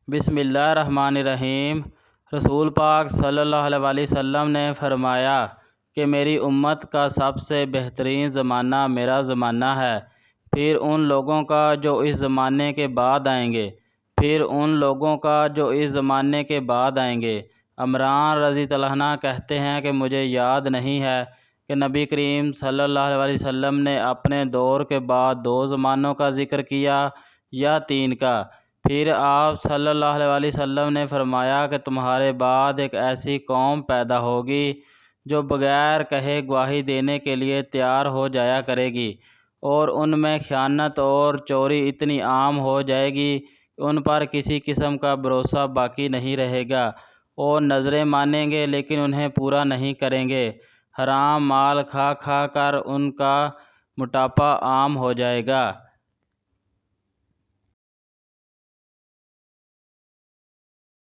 بسم اللہ الرحمن الرحیم۔ رسول پاک صلی اللہ علیہ وآلہ وسلم نے فرمایا کہ میری امت کا سب سے بہترین زمانہ میرا زمانہ ہے، پھر ان لوگوں کا جو اس زمانے کے بعد آئیں گے، پھر ان لوگوں کا جو اس زمانے کے بعد آئیں گے۔ عمران رضی اللہ عنہ کہتے ہیں کہ مجھے یاد نہیں ہے کہ نبی کریم صلی اللہ علیہ وآلہ وسلم نے اپنے دور کے بعد 2 زمانوں کا ذکر کیا یا 3 کا۔ پھر آپ صلی اللہ علیہ وآلہ وسلم نے فرمایا کہ تمہارے بعد ایک ایسی قوم پیدا ہوگی جو بغیر کہے گواہی دینے کے لیے تیار ہو جایا کرے گی، اور ان میں خیانت اور چوری اتنی عام ہو جائے گی کہ ان پر کسی قسم کا بھروسہ باقی نہیں رہے گا، اور نذریں مانیں گے لیکن انہیں پورا نہیں کریں گے۔ حرام مال کھا کھا کر ان کا موٹاپا عام ہو جائے گا۔